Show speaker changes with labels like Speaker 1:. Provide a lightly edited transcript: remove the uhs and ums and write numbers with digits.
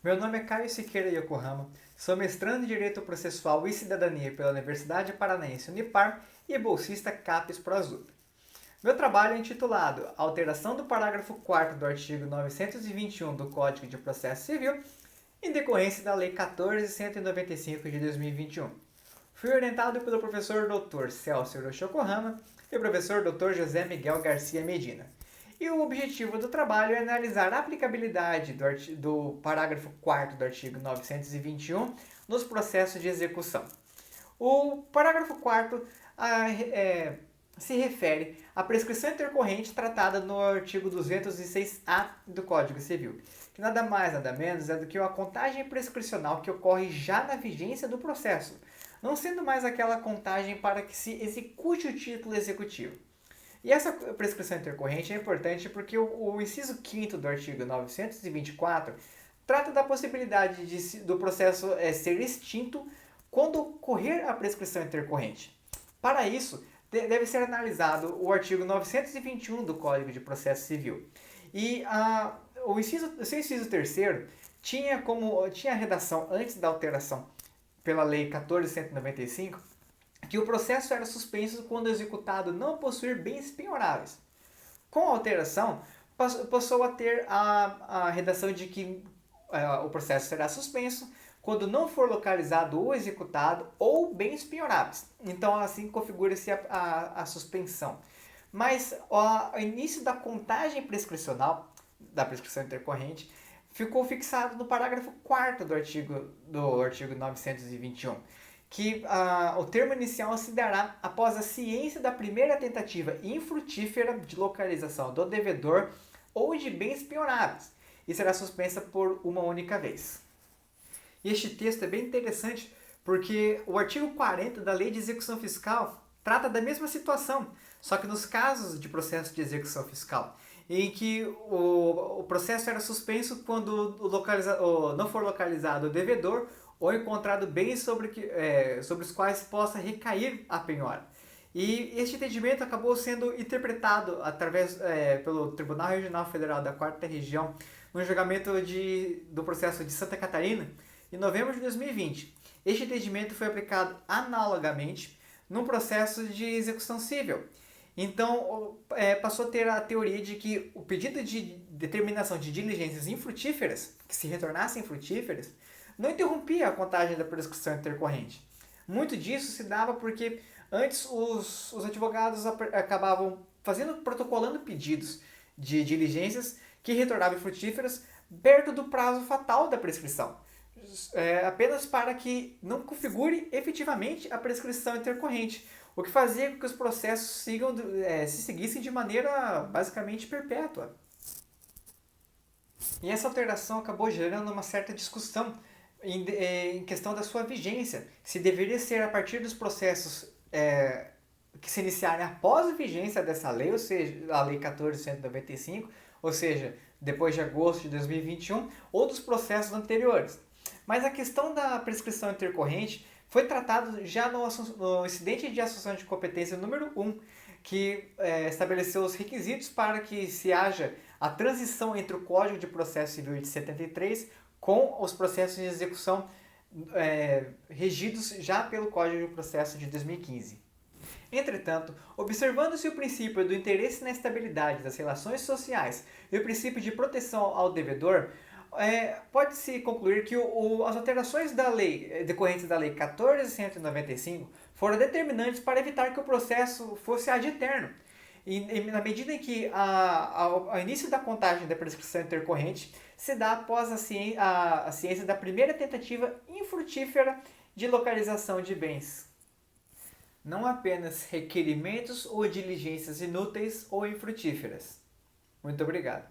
Speaker 1: Meu nome é Caio Siqueira Yokohama, sou mestrando em Direito Processual e Cidadania pela Universidade Paranaense Unipar e bolsista CAPES Proaslup. Meu trabalho é intitulado Alteração do parágrafo 4º do artigo 921 do Código de Processo Civil em decorrência da Lei 14.195 de 2021. Fui orientado pelo professor Dr. Celso Hiroshi Yokohama e o professor Dr. José Miguel Garcia Medina. E o objetivo do trabalho é analisar a aplicabilidade do parágrafo 4º do artigo 921 nos processos de execução. O parágrafo 4º se refere à prescrição intercorrente tratada no artigo 206-A do Código Civil, que nada mais nada menos é do que a contagem prescricional que ocorre já na vigência do processo, não sendo mais aquela contagem para que se execute o título executivo. E essa prescrição intercorrente é importante porque o inciso 5º do artigo 924 trata da possibilidade do processo ser extinto quando ocorrer a prescrição intercorrente. Para isso, deve ser analisado o artigo 921 do Código de Processo Civil. E o seu inciso 3º tinha a redação antes da alteração pela Lei 14.195 que o processo era suspenso quando o executado não possuir bens penhoráveis. Com a alteração, passou a ter a redação de que o processo será suspenso quando não for localizado o executado ou bens penhoráveis. Então, assim configura-se a suspensão. Mas o início da contagem prescricional, da prescrição intercorrente, ficou fixado no parágrafo 4º do artigo 921, que o termo inicial se dará após a ciência da primeira tentativa infrutífera de localização do devedor ou de bens penhoráveis e será suspensa por uma única vez. E este texto é bem interessante porque o artigo 40 da Lei de Execução Fiscal trata da mesma situação, só que nos casos de processo de execução fiscal, em que o processo era suspenso quando não for localizado o devedor ou encontrado bens sobre os quais possa recair a penhora. E este entendimento acabou sendo interpretado pelo Tribunal Regional Federal da 4ª Região no julgamento do processo de Santa Catarina em novembro de 2020. Este entendimento foi aplicado analogamente num processo de execução civil. Então, passou a ter a teoria de que o pedido de determinação de diligências infrutíferas, que se retornassem frutíferas, não interrompia a contagem da prescrição intercorrente. Muito disso se dava porque antes os advogados acabavam protocolando pedidos de diligências que retornavam frutíferas perto do prazo fatal da prescrição, apenas para que não configure efetivamente a prescrição intercorrente, o que fazia com que os processos se seguissem de maneira basicamente perpétua. E essa alteração acabou gerando uma certa discussão em questão da sua vigência, se deveria ser a partir dos processos que se iniciarem após a vigência dessa lei, ou seja, a Lei 14.195, ou seja, depois de agosto de 2021, ou dos processos anteriores. Mas a questão da prescrição intercorrente foi tratada já no incidente de assunção de competência número 1, que estabeleceu os requisitos para que se haja a transição entre o Código de Processo Civil de 73 com os processos de execução regidos já pelo Código de Processo de 2015. Entretanto, observando-se o princípio do interesse na estabilidade das relações sociais e o princípio de proteção ao devedor, pode-se concluir que as alterações da lei decorrentes da Lei 14.195 foram determinantes para evitar que o processo fosse ad eterno. E na medida em que o início da contagem da prescrição intercorrente se dá após a ciência da primeira tentativa infrutífera de localização de bens. Não apenas requerimentos ou diligências inúteis ou infrutíferas. Muito obrigado.